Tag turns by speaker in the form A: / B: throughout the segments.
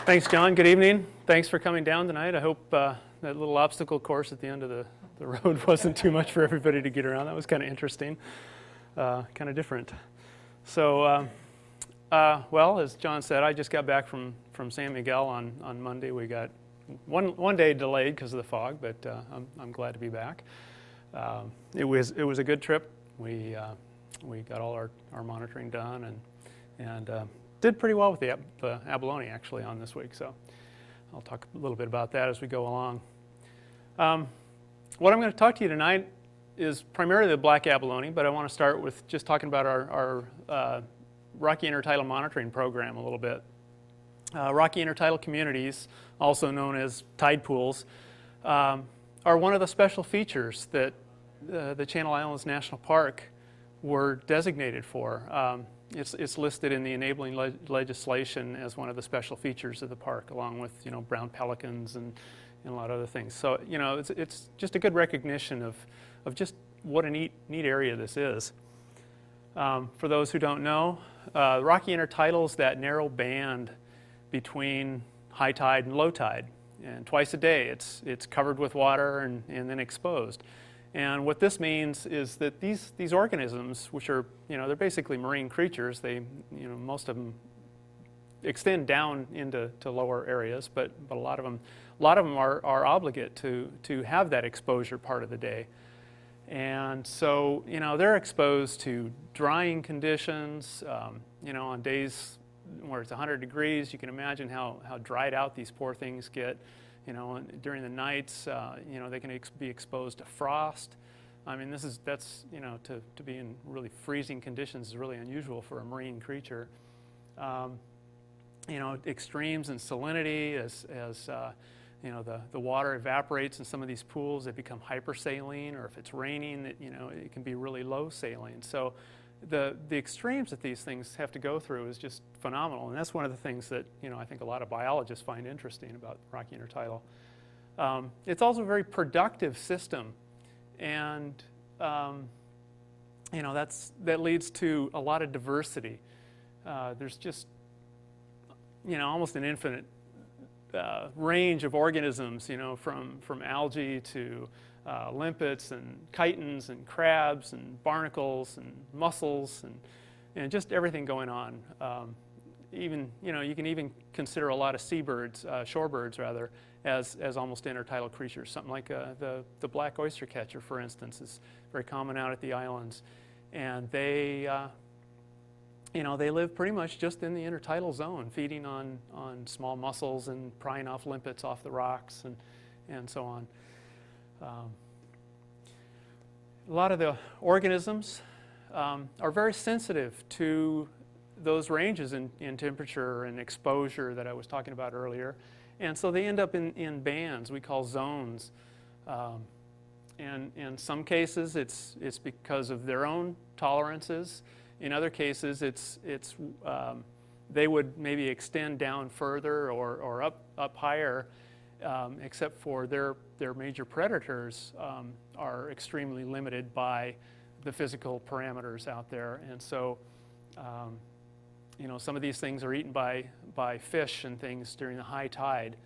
A: Thanks, John. Good evening. Thanks for coming down tonight. I hope that little obstacle course at the end of the road wasn't too much for everybody to get around. That was kind of interesting, kind of different. So, well, as John said, I just got back from San Miguel on Monday. We got one day delayed because of the fog, but I'm glad to be back. It was a good trip. We got all our monitoring done and did pretty well with the abalone actually on this week. So I'll talk a little bit about that as we go along. What I'm going to talk to you tonight is primarily the black abalone, but I want to start with just talking about our Rocky Intertidal monitoring program a little bit. Rocky Intertidal communities, also known as tide pools, are one of the special features that the Channel Islands National Park were designated for. It's listed in the enabling legislation as one of the special features of the park, along with brown pelicans and a lot of other things. So it's just a good recognition of just what a neat area this is. For those who don't know, Rocky Intertidal is that narrow band between high tide and low tide, and twice a day it's covered with water and then exposed. And what this means is that these organisms, which are they're basically marine creatures, they most of them extend down into lower areas, but a lot of them are obligate to have that exposure part of the day. And so they're exposed to drying conditions. On days where it's 100 degrees, you can imagine how dried out these poor things get. During the nights, they can be exposed to frost. I mean, that's to be in really freezing conditions is really unusual for a marine creature. Extremes in salinity as the water evaporates in some of these pools, they become hypersaline, or if it's raining, it can be really low saline. So the extremes that these things have to go through is just phenomenal, and that's one of the things that I think a lot of biologists find interesting about Rocky Intertidal. It's also a very productive system, and that leads to a lot of diversity. There's just almost an infinite range of organisms, from algae to limpets and chitons and crabs and barnacles and mussels and just everything going on. Even you can even consider a lot of seabirds, shorebirds rather, as almost intertidal creatures. Something like the black oyster catcher, for instance, is very common out at the islands, and they live pretty much just in the intertidal zone, feeding on small mussels and prying off limpets off the rocks and so on. A lot of the organisms are very sensitive to those ranges in temperature and exposure that I was talking about earlier, and so they end up in bands we call zones. And in some cases, it's because of their own tolerances. In other cases, they would maybe extend down further or up higher, except for their major predators are extremely limited by the physical parameters out there, and so some of these things are eaten by fish and things during the high tide,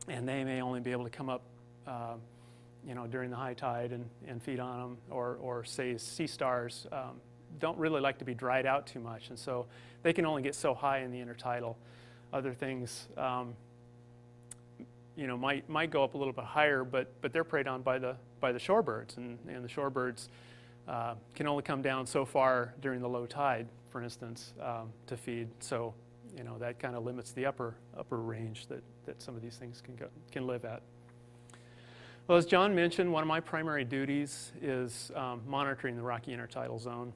A: and they may only be able to come up during the high tide and feed on them, or say sea stars don't really like to be dried out too much, and so they can only get so high in the intertidal. Other things might go up a little bit higher, but they're preyed on by the shorebirds, and the shorebirds can only come down so far during the low tide, for instance, to feed. So that kind of limits the upper range that some of these things can live at. Well, as John mentioned, one of my primary duties is monitoring the Rocky Intertidal Zone.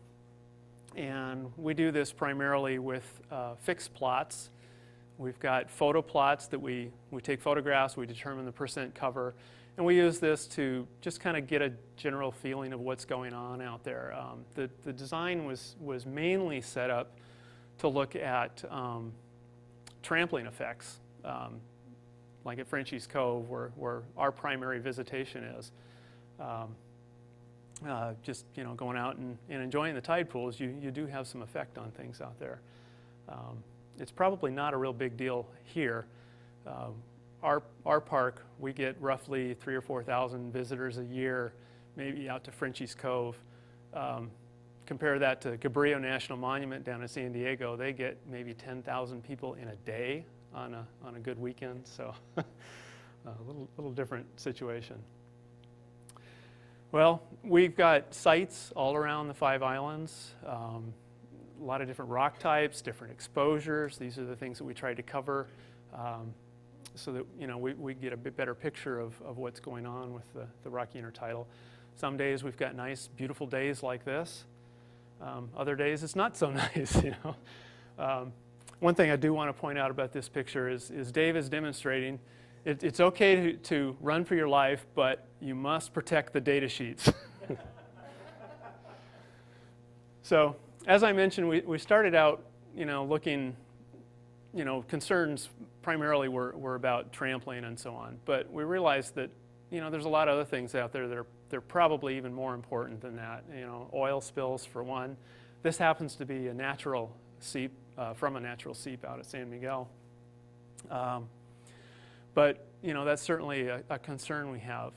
A: And we do this primarily with fixed plots. We've got photo plots that we take photographs, we determine the percent cover, and we use this to just kind of get a general feeling of what's going on out there. The design was mainly set up to look at trampling effects, like at Frenchie's Cove, where our primary visitation is. Just going out and enjoying the tide pools, you do have some effect on things out there. it's probably not a real big deal here. Our park, we get roughly 3,000 or 4,000 visitors a year, maybe out to Frenchie's Cove. Compare that to Cabrillo National Monument down in San Diego. They get maybe 10,000 people in a day on a good weekend, so a little different situation. Well, we've got sites all around the 5 islands, a lot of different rock types, different exposures. These are the things that we try to cover so that we get a bit better picture of what's going on with the rocky intertidal. Some days we've got nice, beautiful days like this. Other days it's not so nice, One thing I do want to point out about this picture is Dave is demonstrating it's okay to run for your life, but you must protect the data sheets. So, as I mentioned, we started out, looking, concerns primarily were about trampling and so on. But we realized that, there's a lot of other things out there that they're probably even more important than that. Oil spills for one. This happens to be a natural seep, from a natural seep out at San Miguel. But, that's certainly a concern we have.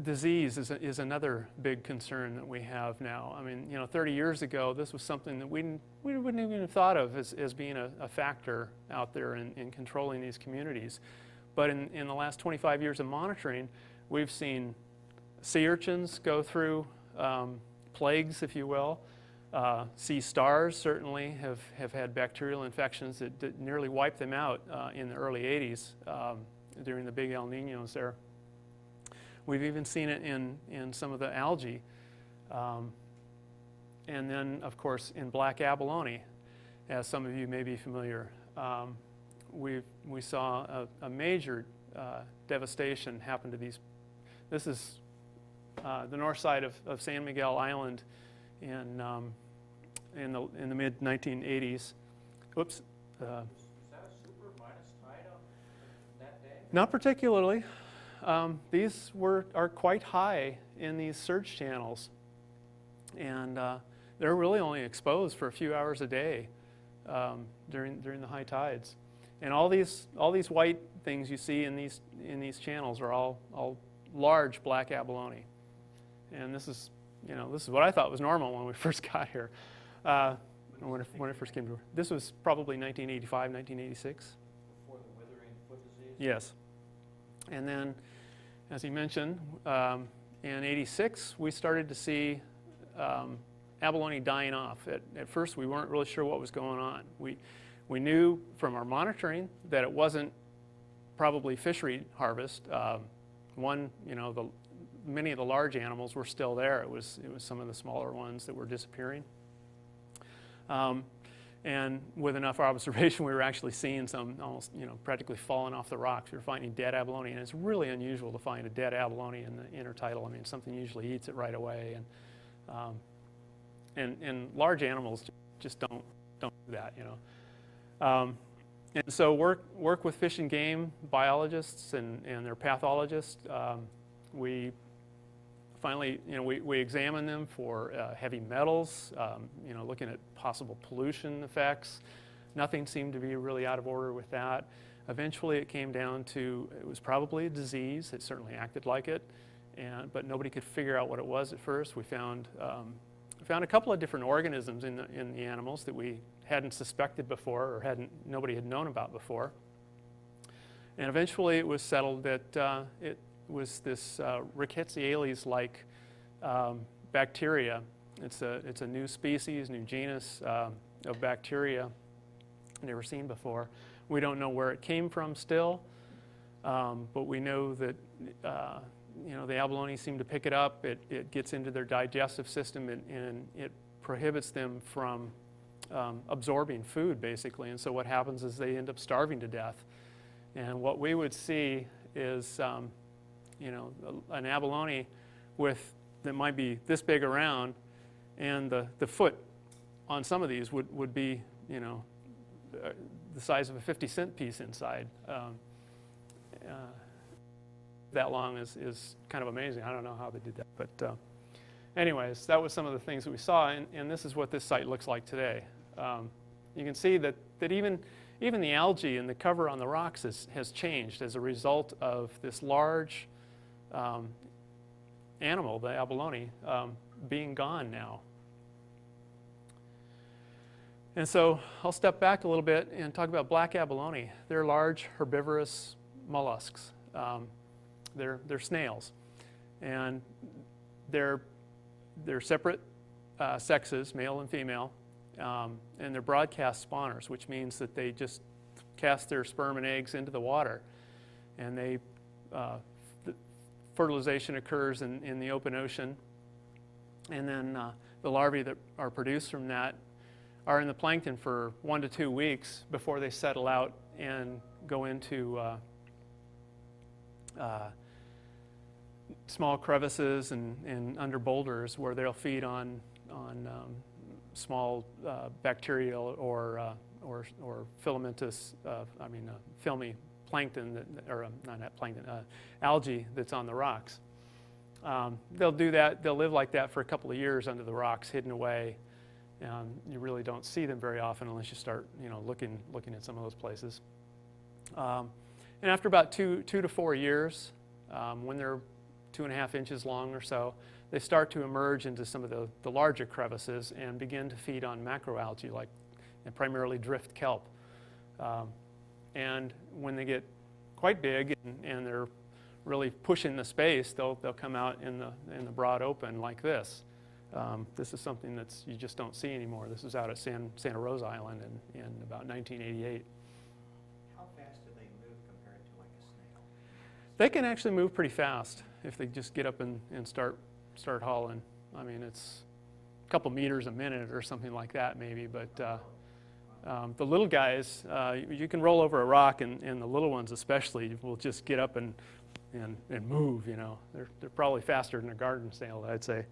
A: Disease is another big concern that we have now. I mean, 30 years ago, this was something that we wouldn't even have thought of as being a factor out there in controlling these communities. But in the last 25 years of monitoring, we've seen sea urchins go through plagues, if you will. Sea stars certainly have had bacterial infections that nearly wiped them out in the early 80s during the big El Niños there. We've even seen it in some of the algae. And then, of course, in black abalone, as some of you may be familiar, we saw a major devastation happen to these. This is the north side of San Miguel Island in the mid 1980s. Whoops.
B: Was that a super minus tide on that day?
A: Not particularly. These are quite high in these surge channels, and they're really only exposed for a few hours a day during the high tides. And all these white things you see in these channels are all large black abalone. And this is what I thought was normal when we first got here. When I first came to, this was probably 1985, 1986.
B: Before the withering foot disease?
A: Yes. And then, as he mentioned, in '86 we started to see abalone dying off. At first we weren't really sure what was going on. We knew from our monitoring that it wasn't probably fishery harvest. Many of the large animals were still there. It was some of the smaller ones that were disappearing. And with enough observation, we were actually seeing some almost, practically falling off the rocks. We were finding dead abalone, and it's really unusual to find a dead abalone in the intertidal. I mean, something usually eats it right away, and large animals just don't do that, And so work with fish and game biologists and their pathologists. We finally, we examine them for heavy metals, looking at possible pollution effects. Nothing seemed to be really out of order with that. Eventually it came down to, it was probably a disease. It certainly acted like it, but nobody could figure out what it was at first. We found a couple of different organisms in the animals that we hadn't suspected before or nobody had known about before. And eventually it was settled that it was this Rickettsia-like bacteria. It's a new species, new genus of bacteria never seen before. We don't know where it came from still, but we know that the abalone seem to pick it up. It gets into their digestive system and it prohibits them from absorbing food, basically. And so what happens is they end up starving to death. And what we would see is an abalone that might be this big around, and the foot on some of these would be the size of a 50-cent piece inside. That long is kind of amazing. I don't know how they did that, but anyways, that was some of the things that we saw, and this is what this site looks like today. you can see that even the algae and the cover on the rocks has changed as a result of this large animal, the abalone, being gone now. And so I'll step back a little bit and talk about black abalone. They're large herbivorous mollusks. They're snails, and they're separate sexes, male and female, and they're broadcast spawners, which means that they just cast their sperm and eggs into the water, and the fertilization occurs in the open ocean, and then the larvae that are produced from that are in the plankton for 1 to 2 weeks before they settle out and go into small crevices and under boulders where they'll feed on small bacterial or filamentous, filmy plankton, not plankton, algae that's on the rocks. They'll do that. They'll live like that for a couple of years under the rocks, hidden away. You really don't see them very often unless you start, looking at some of those places. And after about 2 to 4 years, when they're 2.5 inches long or so, they start to emerge into some of the larger crevices and begin to feed on macroalgae, and primarily drift kelp. And when they get quite big and they're really pushing the space, they'll come out in the broad open like this. This is something you just don't see anymore. This is out at Santa Rosa Island in about 1988.
B: How fast do they move compared to like a snail?
A: They can actually move pretty fast if they just get up and start hauling. I mean, it's a couple meters a minute or something like that maybe, but the little guys, you can roll over a rock, and the little ones especially will just get up and move. They're probably faster than a garden snail, I'd say.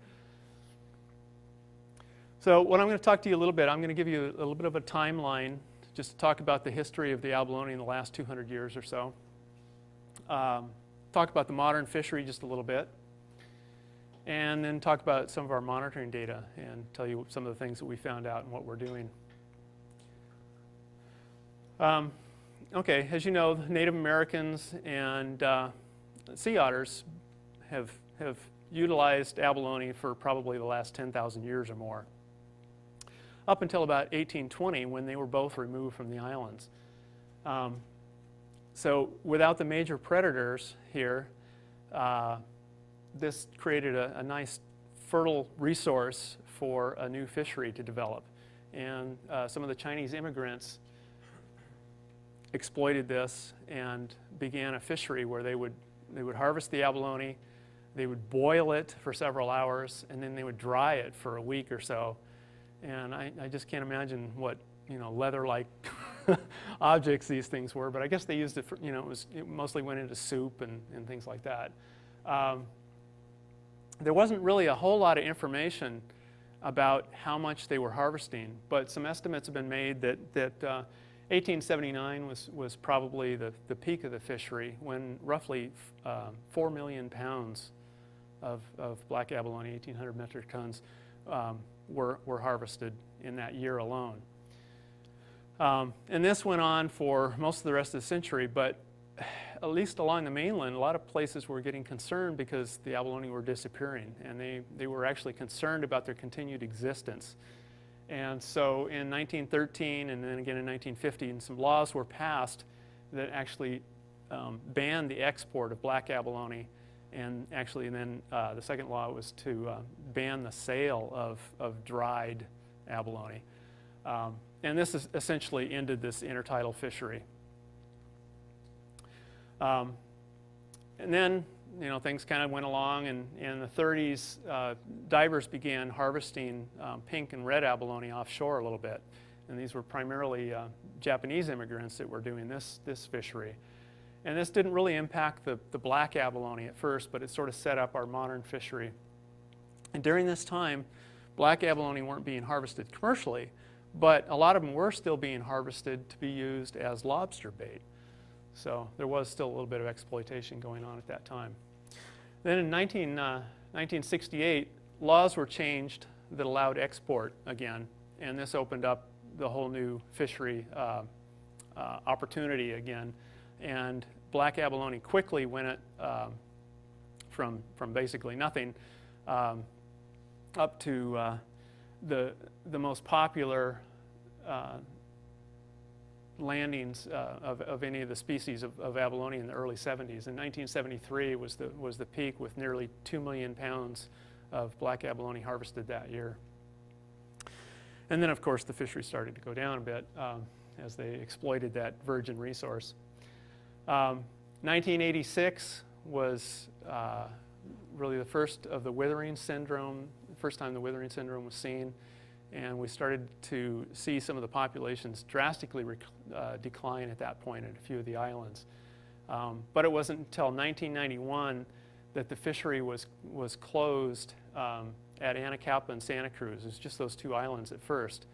A: So what I'm going to talk to you a little bit, I'm going to give you a little bit of a timeline just to talk about the history of the abalone in the last 200 years or so. Talk about the modern fishery just a little bit, and then talk about some of our monitoring data and tell you some of the things that we found out and what we're doing. Okay, as you know, Native Americans and sea otters have utilized abalone for probably the last 10,000 years or more, up until about 1820 when they were both removed from the islands. So without the major predators here, this created a nice fertile resource for a new fishery to develop. And some of the Chinese immigrants exploited this and began a fishery where they would harvest the abalone, they would boil it for several hours, and then they would dry it for a week or so. And I just can't imagine what leather-like objects these things were, but I guess they used it for, it mostly went into soup and things like that. There wasn't really a whole lot of information about how much they were harvesting, but some estimates have been made that 1879 was probably the peak of the fishery, when roughly 4 million pounds of black abalone, 1,800 metric tons, were harvested in that year alone. And this went on for most of the rest of the century, but at least along the mainland, a lot of places were getting concerned because the abalone were disappearing, and they were actually concerned about their continued existence. And so in 1913 and then again in 1950, some laws were passed that actually banned the export of black abalone, and actually then the second law was to ban the sale of dried abalone. And this is essentially ended this intertidal fishery. And then things kind of went along, and in the 30s, divers began harvesting pink and red abalone offshore a little bit. And these were primarily Japanese immigrants that were doing this fishery. And this didn't really impact the black abalone at first, but it sort of set up our modern fishery. And during this time, black abalone weren't being harvested commercially, but a lot of them were still being harvested to be used as lobster bait. So there was still a little bit of exploitation going on at that time. Then in 1968, laws were changed that allowed export again, and this opened up the whole new fishery opportunity again. And black abalone quickly went from basically nothing up to the most popular landings of any of the species of abalone in the early 70s. In 1973 was the peak, with nearly 2 million pounds of black abalone harvested that year. And then, of course, the fishery started to go down a bit as they exploited that virgin resource. 1986 was really the first of the withering syndrome, the first time the withering syndrome was seen. And we started to see some of the populations drastically decline at that point at a few of the islands. But it wasn't until 1991 that the fishery was closed at Anacapa and Santa Cruz. It was just those two islands at first.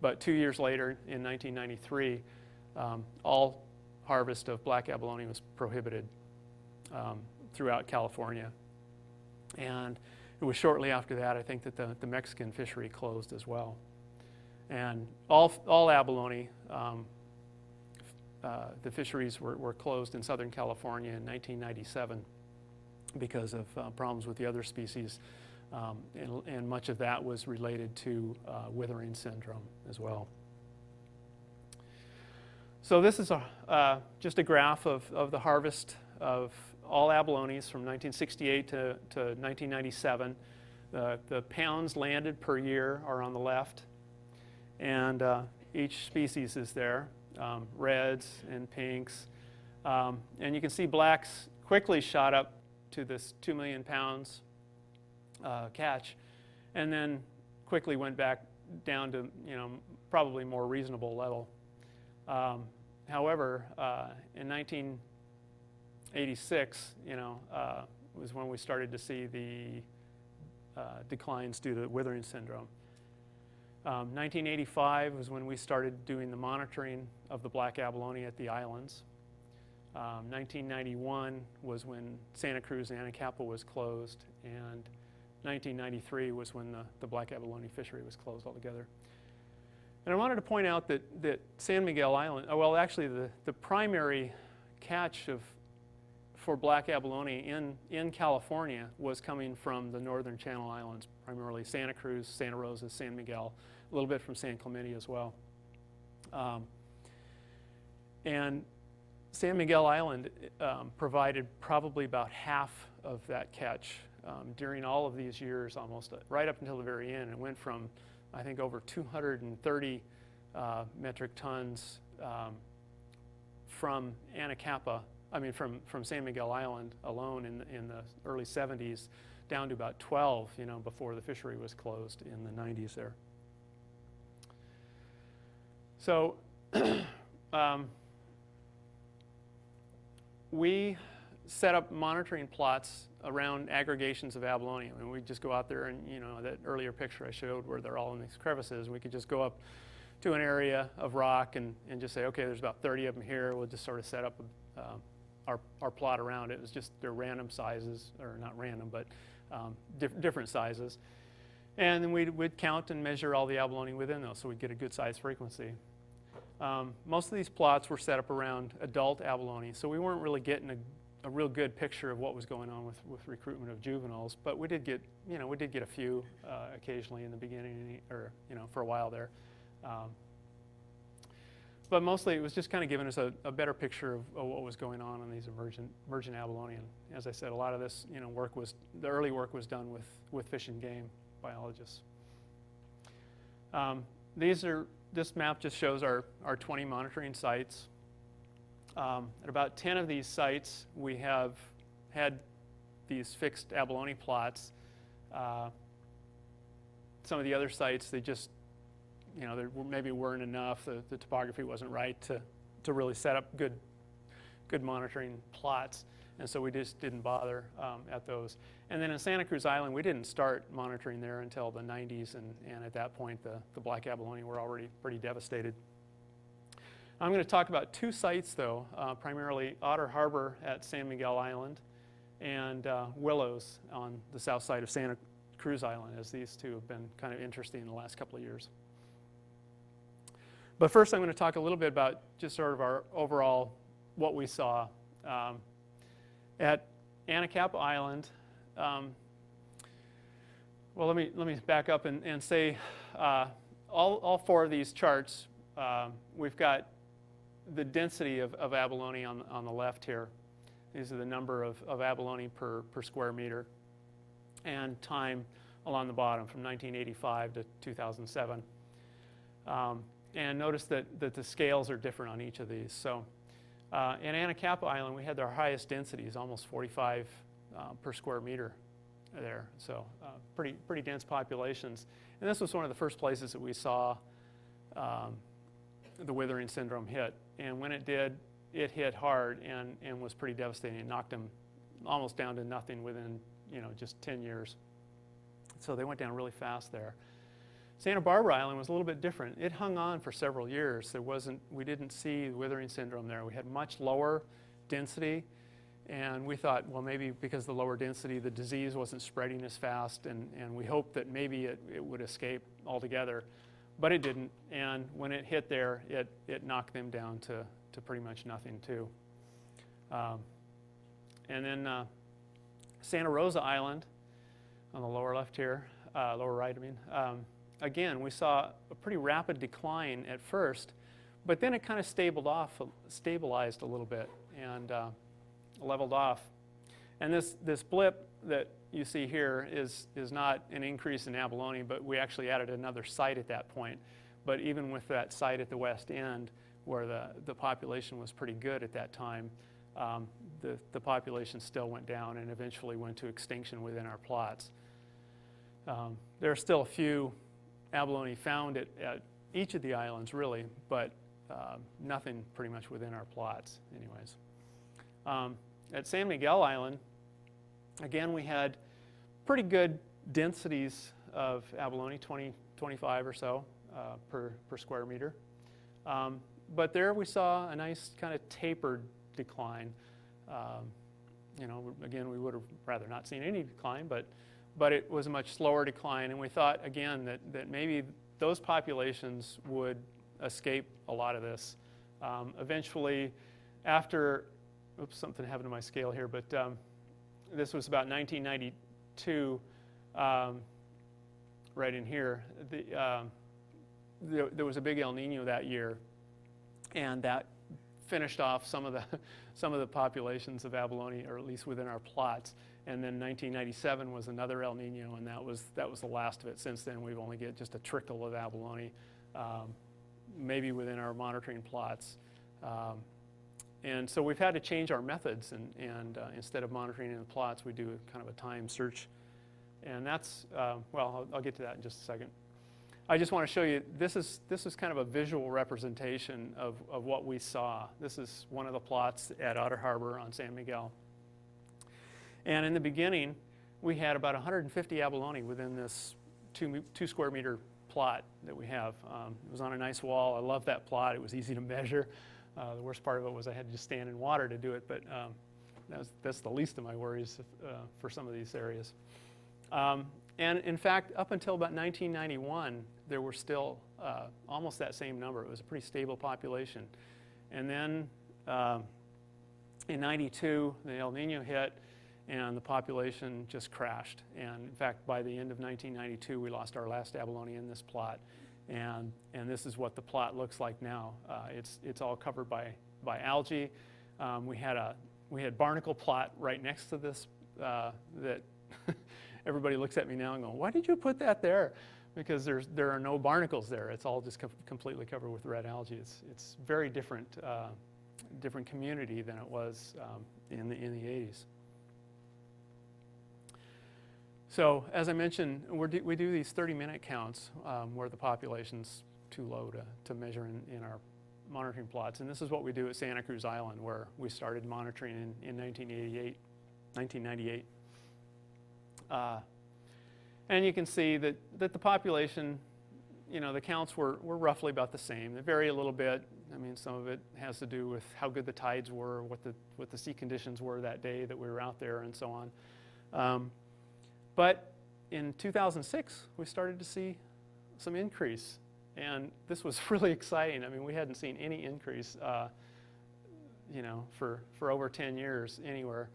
A: But 2 years later, in 1993, all harvest of black abalone was prohibited throughout California. And it was shortly after that, I think, that the Mexican fishery closed as well. And all abalone, the fisheries were closed in Southern California in 1997 because of problems with the other species. And much of that was related to withering syndrome as well. So this is just a graph of the harvest of all abalones from 1968 to 1997. The pounds landed per year are on the left, and each species is there, reds and pinks. And you can see blacks quickly shot up to this 2 million pounds catch, and then quickly went back down to, probably more reasonable level. However, in 1986, was when we started to see the declines due to withering syndrome. 1985 was when we started doing the monitoring of the black abalone at the islands. 1991 was when Santa Cruz and Anacapa was closed, and 1993 was when the black abalone fishery was closed altogether. And I wanted to point out that San Miguel Island, well, actually the primary catch for black abalone in California was coming from the northern Channel Islands, primarily Santa Cruz, Santa Rosa, San Miguel, a little bit from San Clemente as well. And San Miguel Island provided probably about half of that catch during all of these years, almost right up until the very end. It went from, I think, over 230 metric tons from Anacapa, from San Miguel Island alone in the early 70s, down to about 12, before the fishery was closed in the 90s there. So we set up monitoring plots around aggregations of abalone. We just go out there and, that earlier picture I showed where they're all in these crevices, we could just go up to an area of rock and just say, okay, there's about 30 of them here. We'll just sort of set up our plot around it. It was just they're random sizes, or not random, but different sizes. And then we'd count and measure all the abalone within those, so we'd get a good size frequency. Most of these plots were set up around adult abalone, so we weren't really getting a real good picture of what was going on with recruitment of juveniles, but we did get a few occasionally in the beginning, or for a while there. But mostly it was just kind of giving us a better picture of what was going on these emergent abalone. And as I said, a lot of this the early work was done with Fish and Game biologists. This map just shows our 20 monitoring sites. At about 10 of these sites, we have had these fixed abalone plots. Some of the other sites, they just, there maybe weren't enough. The topography wasn't right to really set up good monitoring plots, and so we just didn't bother at those. And then in Santa Cruz Island, we didn't start monitoring there until the 90s, and at that point, the black abalone were already pretty devastated. I'm going to talk about two sites, though, primarily Otter Harbor at San Miguel Island and Willows on the south side of Santa Cruz Island, as these two have been kind of interesting in the last couple of years. But first I'm going to talk a little bit about just sort of our overall, what we saw. At Anacapa Island, well, let me back up and say all four of these charts, we've got the density of abalone on the left here. These are the number of abalone per square meter, and time along the bottom from 1985 to 2007. And notice that the scales are different on each of these. So in Anacapa Island, we had our highest densities, almost 45 per square meter there. So pretty dense populations. And this was one of the first places that we saw the withering syndrome hit. And when it did, it hit hard and was pretty devastating. It knocked them almost down to nothing within just 10 years. So they went down really fast there. Santa Barbara Island was a little bit different. It hung on for several years. We didn't see withering syndrome there. We had much lower density, and we thought, well, maybe because of the lower density, the disease wasn't spreading as fast, and we hoped that maybe it would escape altogether, but it didn't. And when it hit there, it knocked them down to pretty much nothing too. And then Santa Rosa Island on the lower left here, lower right, I mean. Again, we saw a pretty rapid decline at first, but then it kind of stabilized a little bit and leveled off. And this blip that you see here is not an increase in abalone, but we actually added another site at that point. But even with that site at the west end, where the population was pretty good at that time, the population still went down and eventually went to extinction within our plots. There are still a few abalone found at each of the islands, really, but nothing pretty much within our plots anyways. At San Miguel Island, again, we had pretty good densities of abalone, 25 or so per square meter. But there we saw a nice kind of tapered decline. Again, we would have rather not seen any decline, but it was a much slower decline, and we thought again that maybe those populations would escape a lot of this. Eventually, after, something happened to my scale here, but this was about 1992, right in here. There was a big El Nino that year, and that finished off some of the populations of abalone, or at least within our plots. And then 1997 was another El Nino, and that was the last of it. Since then, we've only get just a trickle of abalone, maybe within our monitoring plots. And so we've had to change our methods, and instead of monitoring in the plots, we do kind of a time search. And that's, well, I'll get to that in just a second. I just want to show you, this is kind of a visual representation of what we saw. This is one of the plots at Otter Harbor on San Miguel. And in the beginning, we had about 150 abalone within this 2 square meter plot that we have. It was on a nice wall. I love that plot. It was easy to measure. The worst part of it was I had to just stand in water to do it, but that's the least of my worries for some of these areas. And in fact, up until about 1991, there were still almost that same number. It was a pretty stable population. And then in 92, the El Nino hit, and the population just crashed. And in fact, by the end of 1992, we lost our last abalone in this plot. And this is what the plot looks like now. It's all covered by algae. We had barnacle plot right next to this that everybody looks at me now and go, why did you put that there? Because there are no barnacles there. It's all just completely covered with red algae. It's very different community than it was in the 80s. So as I mentioned, we do these 30-minute counts where the population's too low to measure in our monitoring plots. And this is what we do at Santa Cruz Island, where we started monitoring in 1998. And you can see that the population, the counts were roughly about the same. They vary a little bit. I mean, some of it has to do with how good the tides were, what the sea conditions were that day that we were out there, and so on. But in 2006, we started to see some increase. And this was really exciting. I mean, we hadn't seen any increase, for over 10 years anywhere.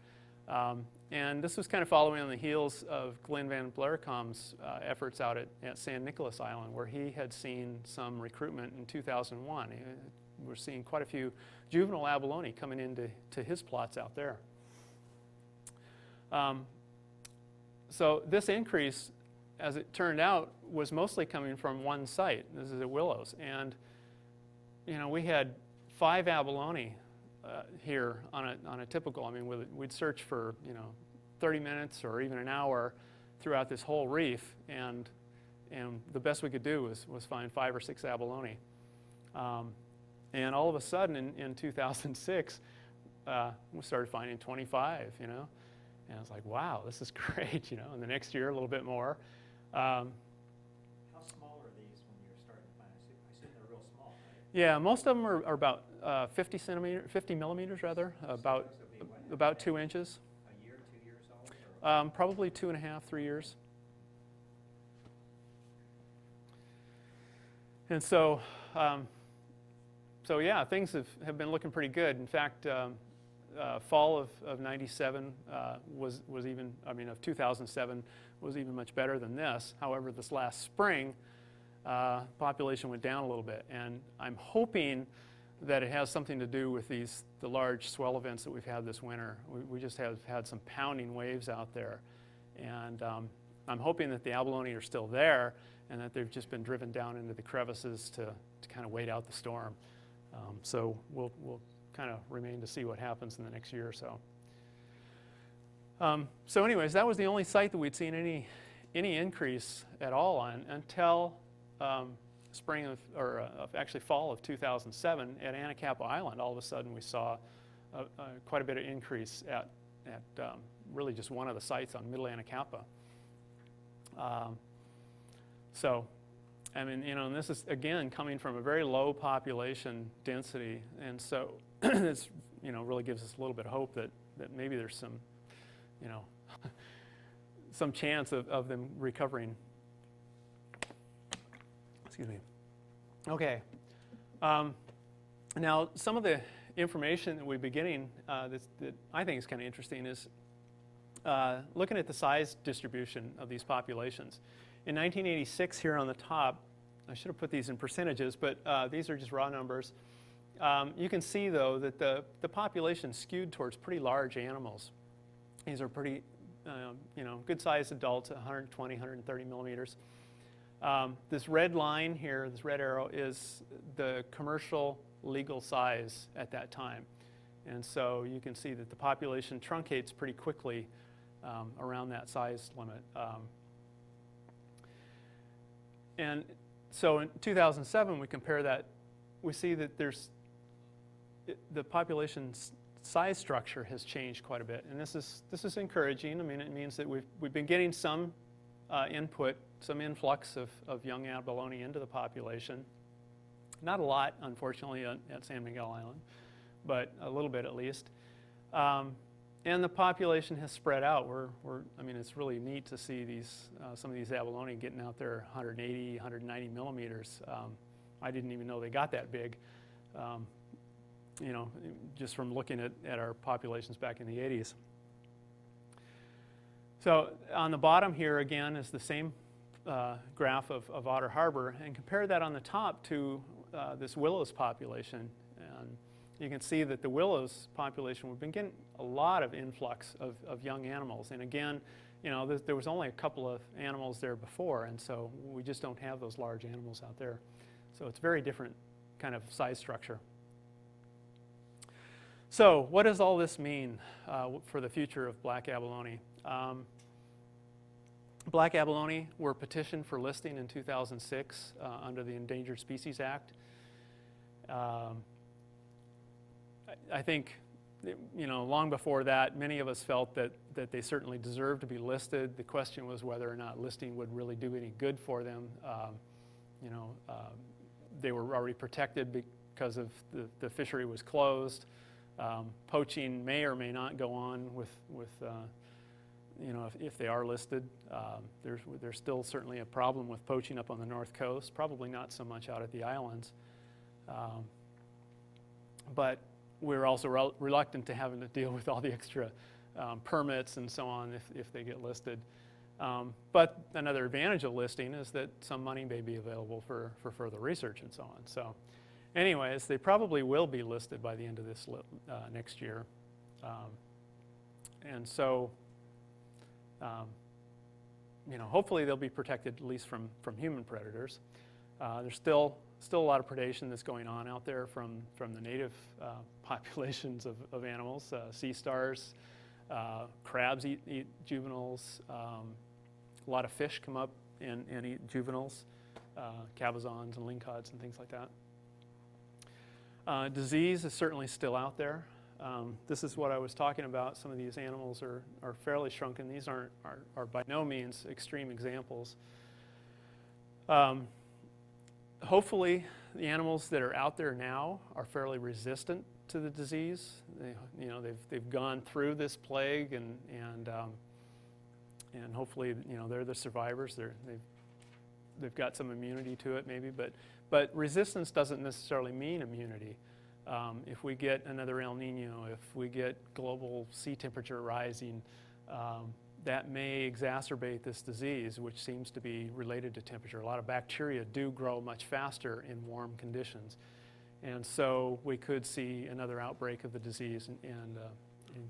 A: And this was kind of following on the heels of Glenn Van Blericombe's efforts out at San Nicolas Island, where he had seen some recruitment in 2001. We're seeing quite a few juvenile abalone coming into his plots out there. So this increase, as it turned out, was mostly coming from one site. This is at Willows. And, we had 5 abalone here on a typical. I mean, we'd search for 30 minutes or even an hour throughout this whole reef, and the best we could do was find 5 or 6 abalone. And all of a sudden in 2006, we started finding 25. And I was like, wow, this is great. And the next year a little bit more.
B: How small are these when you're starting to find? I assume they're real small, right?
A: Yeah, most of them are about 50 millimeters rather, about 2 inches.
B: A year, 2 years old?
A: Probably 2.5, 3 years. And so yeah, things have been looking pretty good. In fact, fall of 97 was even, of 2007 was even much better than this. However, this last spring, population went down a little bit, and I'm hoping that it has something to do with the large swell events that we've had this winter. We just have had some pounding waves out there, and I'm hoping that the abalone are still there and that they've just been driven down into the crevices to kind of wait out the storm. So we'll kind of remain to see what happens in the next year or so. So anyways, that was the only site that we'd seen any increase at all on until spring actually fall of 2007 at Anacapa Island. All of a sudden we saw quite a bit of increase at really just one of the sites on Middle Anacapa. So, and this is again coming from a very low population density, and so it's really gives us a little bit of hope that maybe there's some some chance of them recovering. Excuse me. Okay. Now, some of the information that we've been getting that I think is kind of interesting is looking at the size distribution of these populations. In 1986, here on the top, I should have put these in percentages, but these are just raw numbers. You can see, though, that the population skewed towards pretty large animals. These are pretty, good-sized adults, 120, 130 millimeters. This red line here, this red arrow, is the commercial legal size at that time. And so you can see that the population truncates pretty quickly around that size limit. And so in 2007, we compare that, we see that the population's size structure has changed quite a bit. And this is encouraging. It means that we've been getting some input, some influx of young abalone into the population. Not a lot, unfortunately, at San Miguel Island, but a little bit at least. And the population has spread out. It's really neat to see some of these abalone getting out there 180, 190 millimeters. I didn't even know they got that big, just from looking at our populations back in the 80s. So on the bottom here again is the same graph of Otter Harbor, and compare that on the top to this Willows population. And you can see that the Willows population, we've been getting a lot of influx of young animals. And again, there was only a couple of animals there before, and so we just don't have those large animals out there. So it's a very different kind of size structure. So what does all this mean for the future of black abalone? Black abalone were petitioned for listing in 2006 under the Endangered Species Act. I think, long before that, many of us felt that they certainly deserved to be listed. The question was whether or not listing would really do any good for them. They were already protected because of the fishery was closed. Poaching may or may not go on with if they are listed. There's still certainly a problem with poaching up on the north coast, probably not so much out at the islands. But we're also reluctant to having to deal with all the extra permits and so on if they get listed. But another advantage of listing is that some money may be available for further research and so on. So anyways, they probably will be listed by the end of this next year. And so, hopefully they'll be protected at least from human predators. There's still a lot of predation that's going on out there from the native populations of animals. Sea stars, crabs eat juveniles. A lot of fish come up and eat juveniles, cabezons and lingcods and things like that. Disease is certainly still out there. This is what I was talking about. Some of these animals are fairly shrunken. These are by no means extreme examples. Hopefully, the animals that are out there now are fairly resistant to the disease. They've gone through this plague, and hopefully, they're the survivors. They've got some immunity to it, maybe, but resistance doesn't necessarily mean immunity. If we get another El Nino, if we get global sea temperature rising, that may exacerbate this disease, which seems to be related to temperature. A lot of bacteria do grow much faster in warm conditions. And so we could see another outbreak of the disease and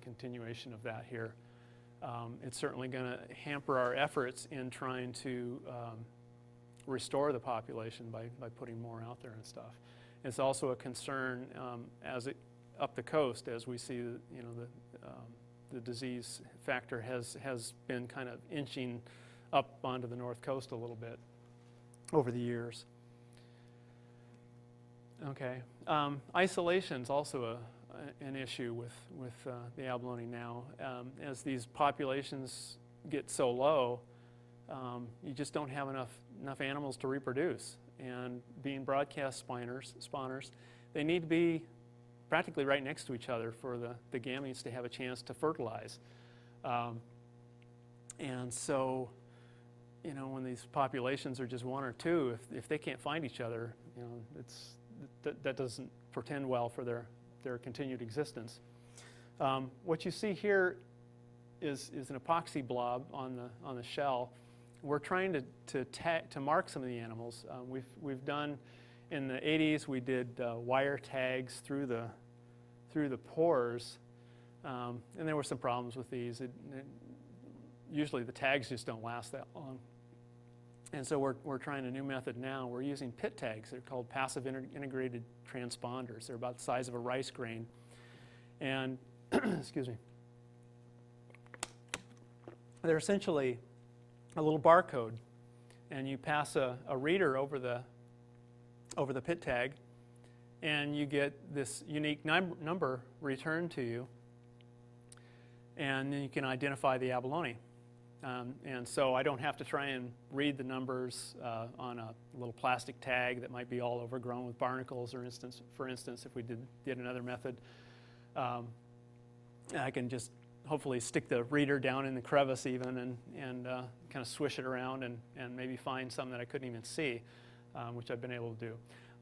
A: continuation of that here. It's certainly going to hamper our efforts in trying to restore the population by putting more out there and stuff. It's also a concern up the coast as we see the disease factor has been kind of inching up onto the north coast a little bit over the years. Okay, isolation is also an issue with the abalone now. As these populations get so low, you just don't have enough animals to reproduce. And being broadcast spawners, they need to be practically right next to each other for the gametes to have a chance to fertilize. And so, when these populations are just one or two, if they can't find each other, that doesn't portend well for their continued existence. What you see here is an epoxy blob on the shell. We're trying to mark some of the animals. We've done in the 80s. We did wire tags through the pores, and there were some problems with these. Usually the tags just don't last that long, and so we're trying a new method now. We're using pit tags. They're called passive integrated transponders. They're about the size of a rice grain, and excuse me. They're essentially a little barcode, and you pass a reader over the pit tag, and you get this unique number returned to you, and then you can identify the abalone. And so I don't have to try and read the numbers on a little plastic tag that might be all overgrown with barnacles, for instance, if we did another method. I can just hopefully stick the reader down in the crevice even and kind of swish it around and maybe find some that I couldn't even see, which I've been able to do.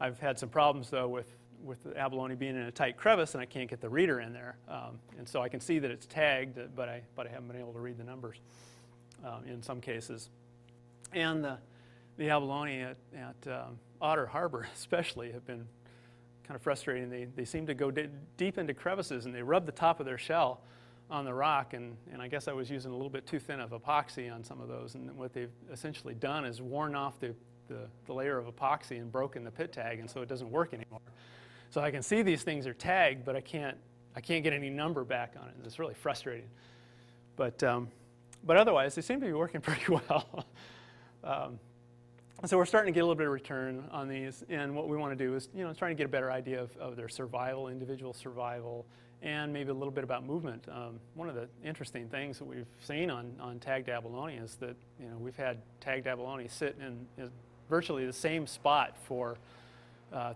A: I've had some problems though with the abalone being in a tight crevice and I can't get the reader in there, and so I can see that it's tagged, but I haven't been able to read the numbers in some cases. And the abalone at Otter Harbor especially have been kind of frustrating. They seem to go deep into crevices and they rub the top of their shell on the rock, and I guess I was using a little bit too thin of epoxy on some of those, and what they've essentially done is worn off the layer of epoxy and broken the pit tag, and so it doesn't work anymore. So I can see these things are tagged, but I can't get any number back on it. It's really frustrating. But otherwise, they seem to be working pretty well. So we're starting to get a little bit of return on these, and what we want to do is, trying to get a better idea of their survival, individual survival, and maybe a little bit about movement. One of the interesting things that we've seen on tagged abalone is that we've had tagged abalone sit in virtually the same spot for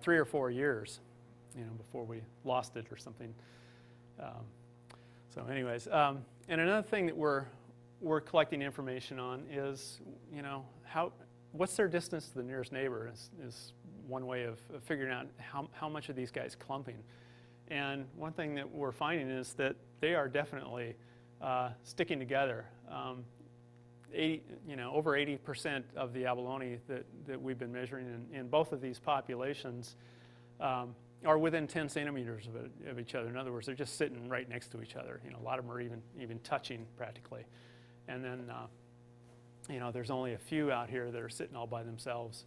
A: 3 or 4 years, before we lost it or something. So anyways, and another thing that we're we're collecting information on is, what's their distance to the nearest neighbor is one way of figuring out how much are these guys clumping. And one thing that we're finding is that they are definitely sticking together. Over 80% of the abalone that we've been measuring in both of these populations are within 10 centimeters of each other. In other words, they're just sitting right next to each other. A lot of them are even touching practically. And then, there's only a few out here that are sitting all by themselves.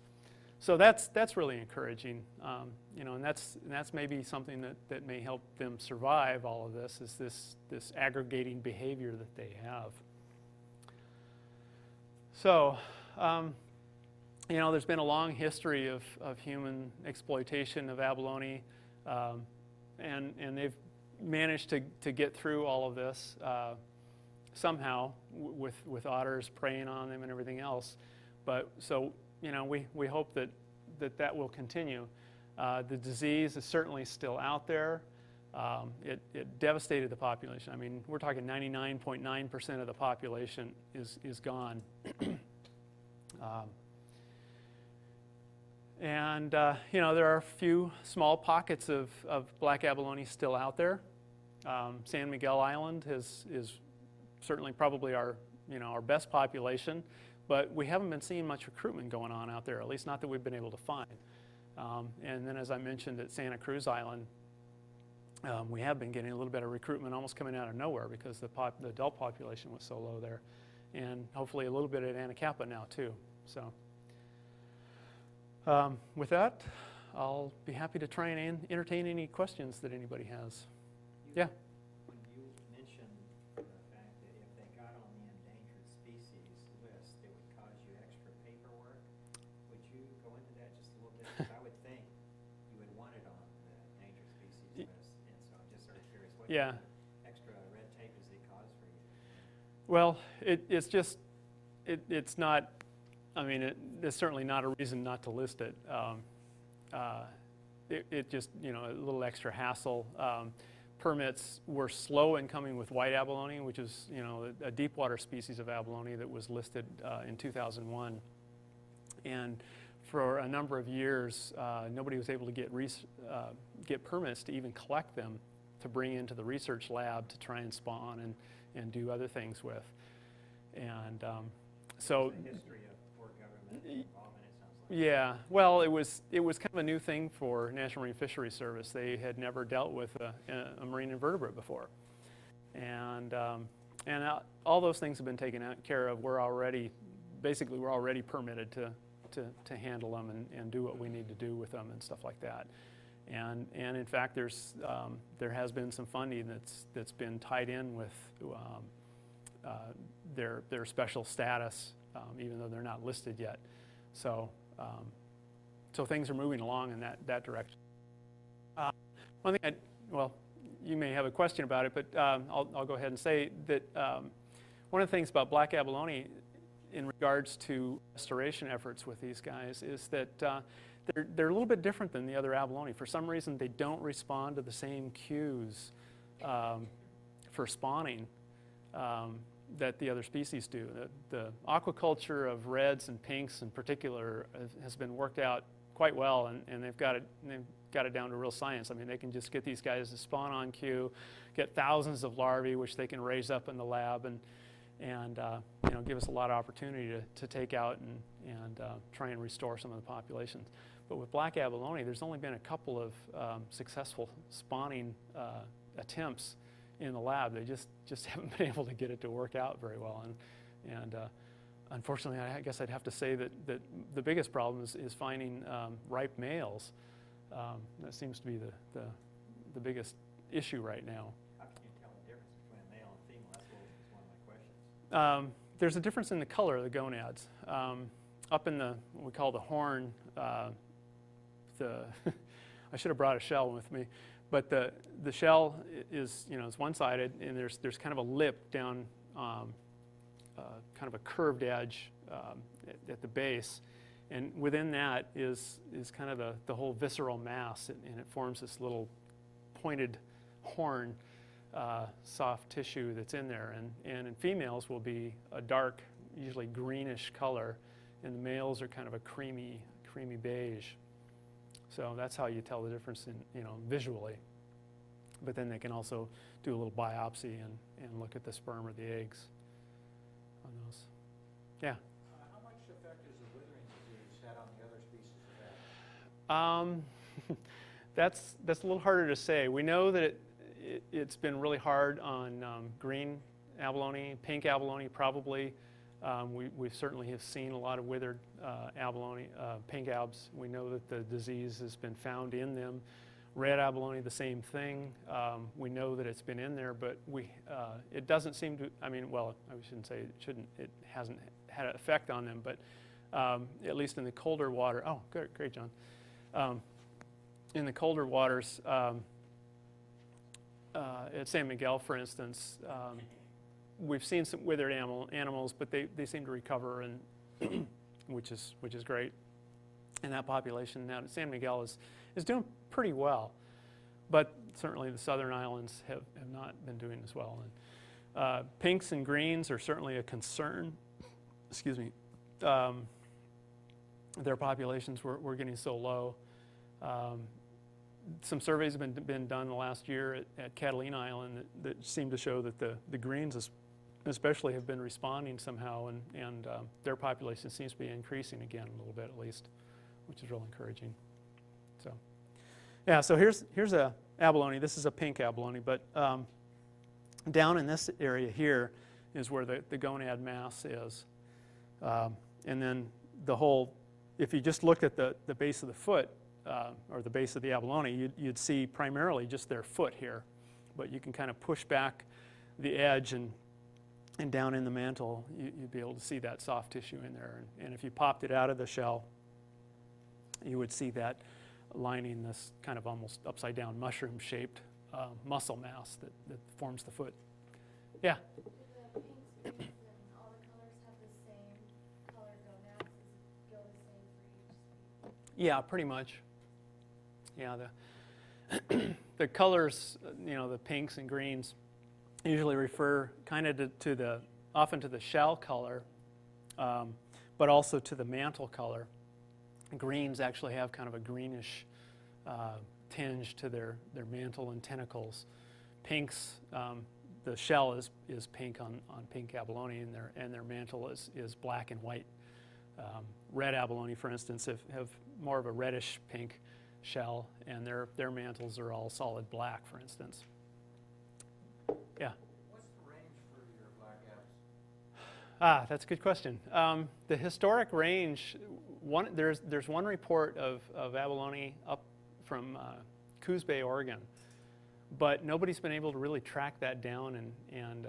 A: So that's really encouraging, and that's maybe something that may help them survive all of this, is this aggregating behavior that they have. So, there's been a long history of human exploitation of abalone, and they've managed to get through all of this somehow with otters preying on them and everything else. But so, we hope that will continue. The disease is certainly still out there. It devastated the population. I mean, we're talking 99.9% of the population is gone. There are a few small pockets of black abalone still out there. San Miguel Island is certainly probably our best population, but we haven't been seeing much recruitment going on out there, at least not that we've been able to find. And then, as I mentioned, at Santa Cruz Island, we have been getting a little bit of recruitment almost coming out of nowhere because the adult population was so low there, and hopefully a little bit at Anacapa now too. So with that, I'll be happy to try and entertain any questions that anybody has. Yeah.
B: When you mentioned the fact that if they got on the endangered species list, it would cause you extra paperwork, would you go into that just a little bit? Because I would think you would want it on the endangered species list, and so I'm just sort of curious what kind of extra red tape does it cause for you?
A: Well, it's not. I mean, it's certainly not a reason not to list it. It just, a little extra hassle. Permits were slow in coming with white abalone, which is, a deep water species of abalone that was listed in 2001. And for a number of years, nobody was able to get permits to even collect them to bring into the research lab to try and spawn and do other things with. And so.
B: The history of poor government involvement, it sounds like.
A: Yeah, well, it was kind of a new thing for National Marine Fisheries Service. They had never dealt with a marine invertebrate before, and all those things have been taken care of. We're already permitted to handle them and do what we need to do with them and stuff like that. And in fact, there has been some funding that's been tied in with their special status, even though they're not listed yet. So things are moving along in that direction. One thing, you may have a question about it, but I'll go ahead and say that one of the things about black abalone in regards to restoration efforts with these guys is that they're a little bit different than the other abalone. For some reason, they don't respond to the same cues for spawning that the other species do. The aquaculture of reds and pinks in particular has been worked out quite well, and they've got it down to real science. I mean, they can just get these guys to spawn on cue, get thousands of larvae, which they can raise up in the lab, and give us a lot of opportunity to take out and try and restore some of the populations. But with black abalone, there's only been a couple of successful spawning attempts in the lab. They just haven't been able to get it to work out very well, and unfortunately, I guess I'd have to say that the biggest problem is finding ripe males. That seems to be the biggest issue right now.
B: How can you tell the difference between a male and female? That's one of my questions.
A: There's a difference in the color of the gonads. Up in what we call the horn, I should have brought a shell with me, but the shell is one-sided, and there's kind of a lip down, kind of a curved edge at the base, and within that is kind of the whole visceral mass, and it forms this little pointed horn soft tissue that's in there. And in females will be a dark, usually greenish color, and the males are kind of a creamy beige. So that's how you tell the difference in, visually. But then they can also do a little biopsy and look at the sperm or the eggs on those. Yeah?
C: How much effect has the withering disease had on the other species of that?
A: That's a little harder to say. We know that it's been really hard on green abalone, pink abalone probably. We certainly have seen a lot of withered abalone, pink abs. We know that the disease has been found in them. Red abalone, the same thing. We know that it's been in there, but it doesn't seem to. I shouldn't say it shouldn't. It hasn't had an effect on them, but at least in the colder water. Oh, great, John. In the colder waters, at San Miguel, for instance, we've seen some withered animals, but they seem to recover, and which is great. And that population now at San Miguel is doing pretty well, but certainly the southern islands have not been doing as well. And pinks and greens are certainly a concern. Excuse me. Their populations were getting so low. Some surveys have been done the last year at Catalina Island that seem to show that the greens especially have been responding somehow, and their population seems to be increasing again a little bit at least, which is real encouraging. So, yeah. So here's a abalone. This is a pink abalone, but down in this area here is where the gonad mass is, and then the whole. If you just looked at the base of the foot or the base of the abalone, you'd see primarily just their foot here, but you can kind of push back the edge and down in the mantle, you'd be able to see that soft tissue in there. And if you popped it out of the shell, you would see that lining this kind of almost upside down mushroom-shaped muscle mass that forms the foot. Yeah?
D: Do the pinks, greens, and all the colors have the same color gonads? Does it go the same for each species?
A: Yeah, pretty much. Yeah, the colors, the pinks and greens usually refer kind of often to the shell color, but also to the mantle color. Greens actually have kind of a greenish tinge to their mantle and tentacles. Pinks, the shell is pink on pink abalone, and their mantle is black and white. Red abalone, for instance, have more of a reddish pink shell, and their mantles are all solid black, for instance. Yeah.
C: What's the range for your black abs?
A: That's a good question. The historic range, there's one report of abalone up from Coos Bay, Oregon, but nobody's been able to really track that down and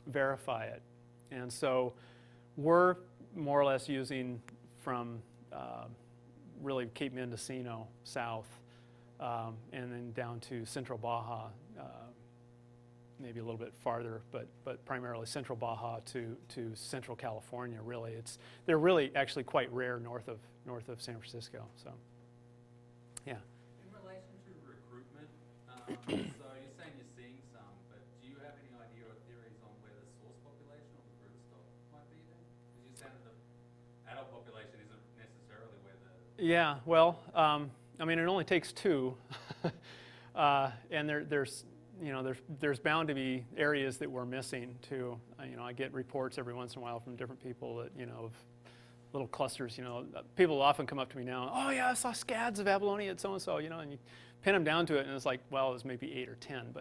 A: verify it. And so we're more or less using from really Cape Mendocino south, and then down to Central Baja, maybe a little bit farther, but primarily Central Baja to Central California. Really, they're really actually quite rare north of San Francisco. So, yeah.
E: In relation to recruitment, so you're saying you're seeing some, but do you have any idea or theories on where the source population or the broodstock might be then? Because you said the adult population isn't necessarily where the...
A: Yeah, well, it only takes two, and there's bound to be areas that we're missing too. I get reports every once in a while from different people that of little clusters. People often come up to me now. Oh yeah, I saw scads of abalone at so and so. And you pin them down to it, and it's like, well, it was maybe 8 or 10,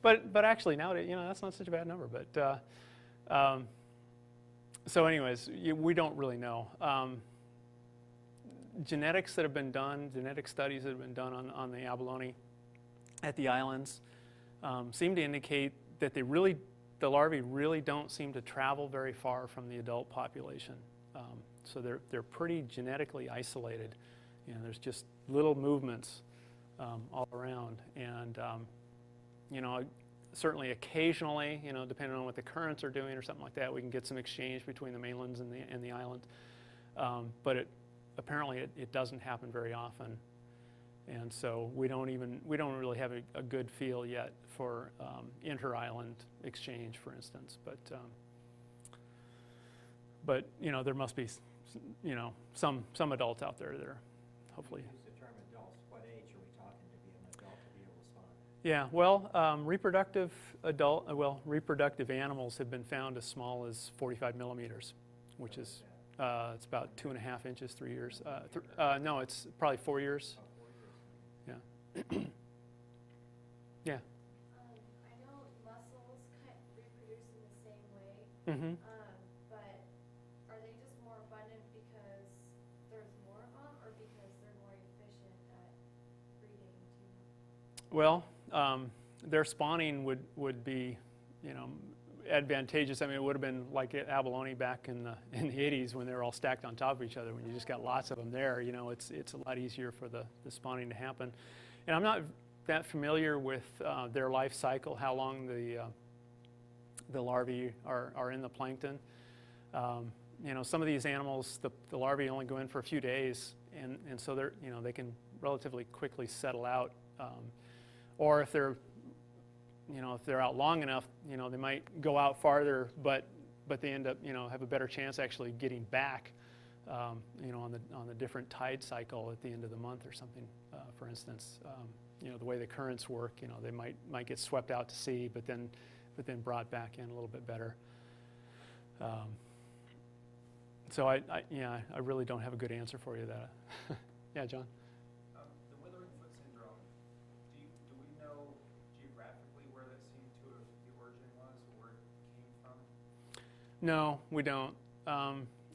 A: but actually nowadays, that's not such a bad number. But so, anyways, we don't really know. Genetics that have been done, genetic studies that have been done on the abalone at the islands seem to indicate that the larvae really don't seem to travel very far from the adult population. So they're pretty genetically isolated. There's just little movements all around, and certainly occasionally, depending on what the currents are doing or something like that, we can get some exchange between the mainlands and the island. But apparently it doesn't happen very often. And so we don't really have a good feel yet for inter-island exchange, for instance. But you know, there must be some adults out there that are hopefully.
B: Use the term adults. What age are we talking to be an adult to be able to spawn?
A: Yeah, well, reproductive animals have been found as small as 45 millimeters, which is it's about 2.5 inches, 3 years. No, it's probably 4 years.
B: About 4 years.
A: Yeah. Yeah.
D: I know mussels reproduce in the same way,
A: Mm-hmm.
D: but are they just more abundant because there's more of them, or because they're more efficient at breeding too?
A: Well, their spawning would be, advantageous. I mean, it would have been like abalone back in the 80s when they were all stacked on top of each other. When you just got lots of them there, it's a lot easier for the spawning to happen. And I'm not that familiar with their life cycle, how long the larvae are in the plankton. Some of these animals, the larvae only go in for a few days, and so they can relatively quickly settle out. Or if they're out long enough, they might go out farther, but they end up, have a better chance actually getting back, on the different tide cycle at the end of the month or something. For instance, the way the currents work, they might get swept out to sea, but then brought back in a little bit better. So I really don't have a good answer for you that. Yeah, John.
C: The withering foot syndrome, do we know geographically where that seemed to have the origin was, or where it came from?
A: No, we don't.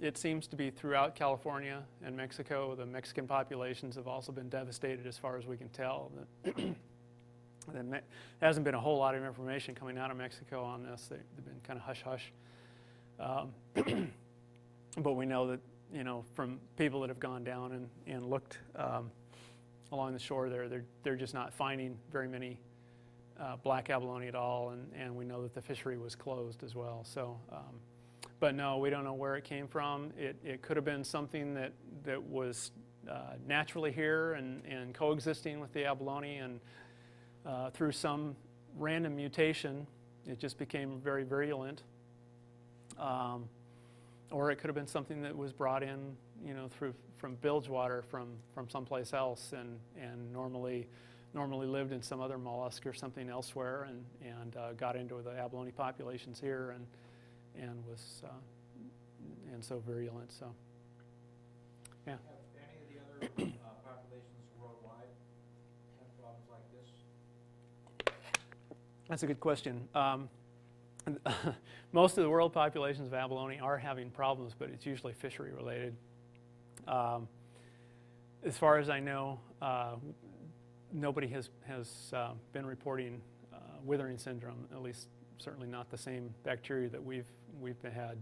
A: It seems to be throughout California and Mexico. The Mexican populations have also been devastated as far as we can tell. There hasn't been a whole lot of information coming out of Mexico on this. They've been kind of hush-hush. But we know that, from people that have gone down and looked along the shore there, they're just not finding very many black abalone at all, and we know that the fishery was closed as well. So, but no, we don't know where it came from. It could have been something that was naturally here and coexisting with the abalone, and through some random mutation, it just became very virulent. Or it could have been something that was brought in, from bilge water from someplace else, and normally lived in some other mollusk or something elsewhere, and got into the abalone populations here, and was and so virulent. So, yeah.
C: Have any of the other populations worldwide had problems like this?
A: That's a good question. Most of the world populations of abalone are having problems, but it's usually fishery related. As far as I know, nobody has been reporting withering syndrome, at least certainly not the same bacteria that we've had.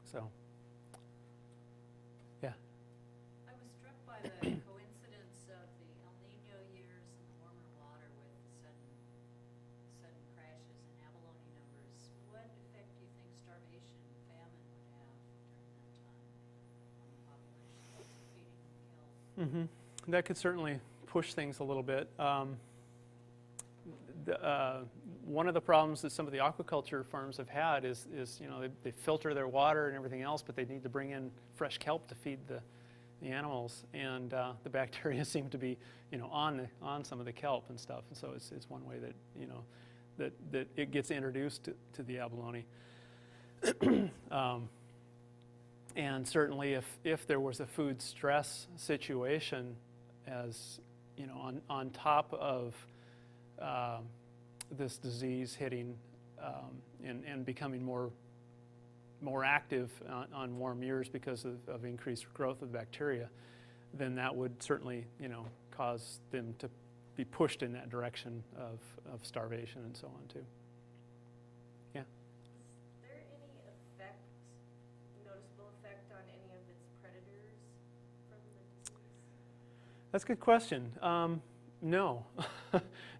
A: So, yeah.
F: I was struck by the coincidence of the El Nino years and the warmer water with sudden crashes in abalone numbers. What effect do you think starvation and famine would have during that time on the population, feeding and kill?
A: That could certainly push things a little bit. One of the problems that some of the aquaculture farms have had is they filter their water and everything else, but they need to bring in fresh kelp to feed the animals, and the bacteria seem to be on some of the kelp and stuff, and so it's one way that that it gets introduced to the abalone. And certainly if there was a food stress situation, as on top of this disease hitting and becoming more active on warm years because of increased growth of bacteria, then that would certainly cause them to be pushed in that direction of starvation and so on too. Yeah.
G: Is there any noticeable effect on any of its predators from the disease?
A: That's a good question. No,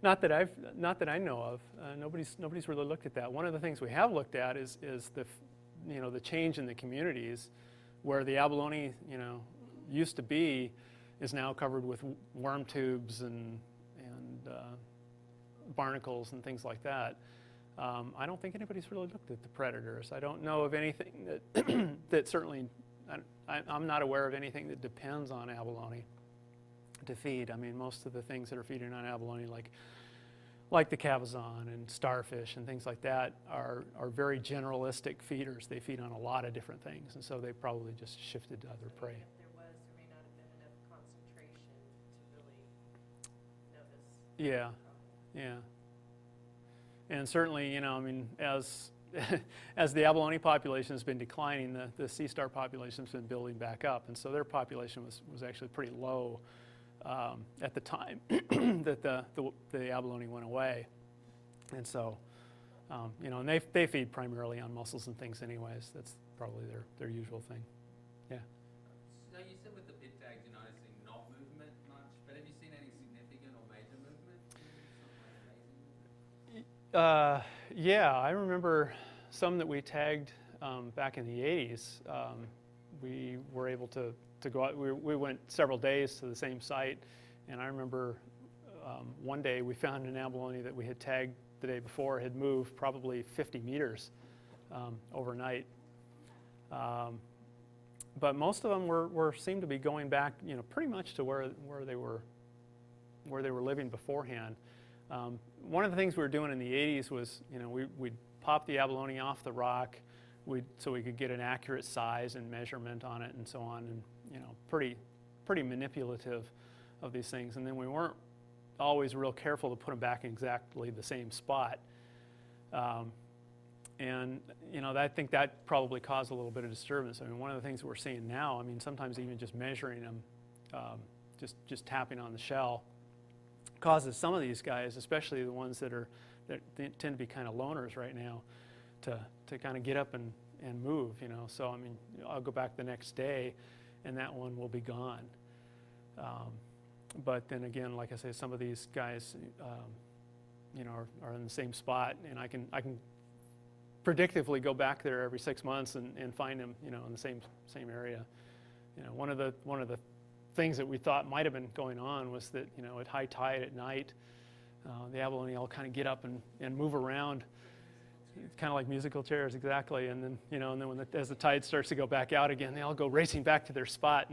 A: not that I know of. Nobody's really looked at that. One of the things we have looked at is the change in the communities where the abalone used to be, is now covered with worm tubes and barnacles and things like that. I don't think anybody's really looked at the predators. I don't know of anything that that certainly, I'm not aware of anything that depends on abalone to feed. I mean, most of the things that are feeding on abalone, like the cabezon and starfish and things like that, are very generalistic feeders. They feed on a lot of different things, and so they probably just shifted to other prey.
G: If there was, there may not have been enough concentration to really notice.
A: Yeah, yeah. And certainly, I mean, as as the abalone population has been declining, the sea star population has been building back up, and so their population was actually pretty low at the time that the abalone went away. And so, and they feed primarily on mussels and things anyways. That's probably their usual thing. Yeah.
E: So you said with the pit tags you're noticing not movement much, but have you seen any significant or major movement?
A: Yeah, I remember some that we tagged back in the 80s. We were able to go out. We went several days to the same site, and I remember one day we found an abalone that we had tagged the day before had moved probably 50 meters overnight. But most of them seemed to be going back, pretty much to where they were living beforehand. One of the things we were doing in the 80s was, we'd pop the abalone off the rock, so we could get an accurate size and measurement on it and so on, and pretty manipulative of these things. And then we weren't always real careful to put them back in exactly the same spot. And I think that probably caused a little bit of disturbance. I mean, one of the things that we're seeing now, I mean, sometimes even just measuring them, just tapping on the shell, causes some of these guys, especially the ones that tend to be kind of loners right now, to kind of get up and move. So I mean, I'll go back the next day, and that one will be gone. But then again, like I say, some of these guys, are in the same spot, and I can predictively go back there every 6 months and find them, in the same area. One of the things that we thought might have been going on was that, at high tide at night, the abalone all kind of get up and move around, kind of like musical chairs, exactly. And then, and then as the tide starts to go back out again, they all go racing back to their spot,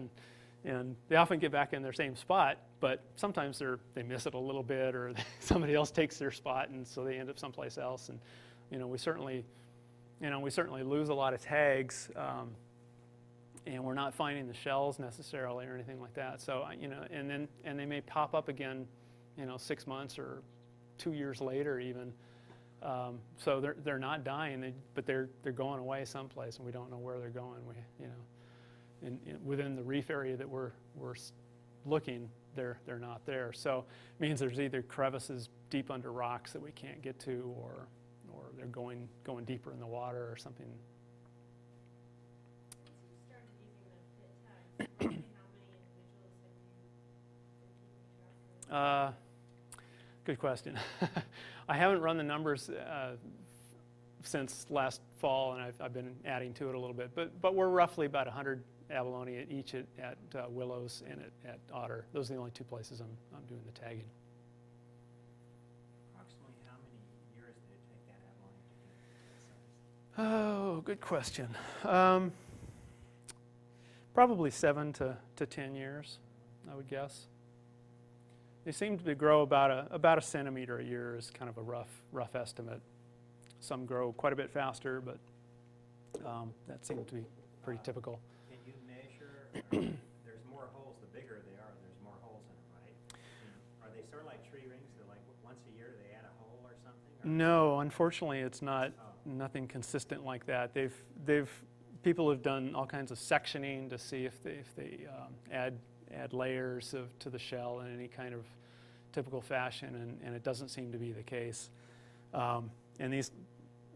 A: and they often get back in their same spot, but sometimes they miss it a little bit, or somebody else takes their spot, and so they end up someplace else. And we certainly lose a lot of tags. And we're not finding the shells necessarily or anything like that. So, and they may pop up again, 6 months or 2 years later even. So they're not dying, but they're going away someplace, and we don't know where they're going. Within the reef area that we're looking, they're not there. So it means there's either crevices deep under rocks that we can't get to, or they're going deeper in the water or something. Good question. I haven't run the numbers since last fall, and I've been adding to it a little bit. But we're roughly about 100 abalone each at Willows and at Otter. Those are the only two places I'm doing the tagging.
B: Approximately how many years did it take that abalone to get that size?
A: Oh, good question. Probably 7 to 10 years, I would guess. They seem to grow about a centimeter a year is kind of a rough estimate. Some grow quite a bit faster, but that seemed to be pretty typical.
B: Can you measure? There's more holes. The bigger they are, there's more holes in them, right? Are they sort of like tree rings? They're like once a year they add a hole or something? Or?
A: No, unfortunately, it's not. Nothing consistent like that. People have done all kinds of sectioning to see if they add layers to the shell in any kind of typical fashion, and it doesn't seem to be the case. And these,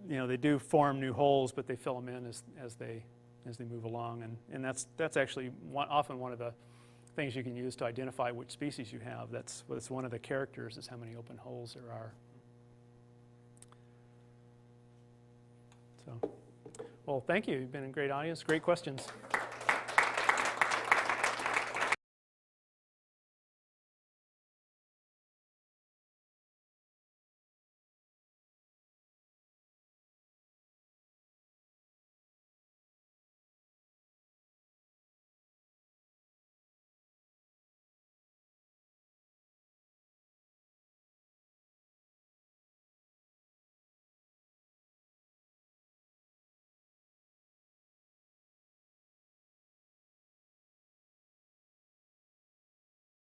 A: they do form new holes, but they fill them in as they move along, and that's actually often one of the things you can use to identify which species you have. That's one of the characters, is how many open holes there are. So, well, thank you. You've been a great audience. Great questions.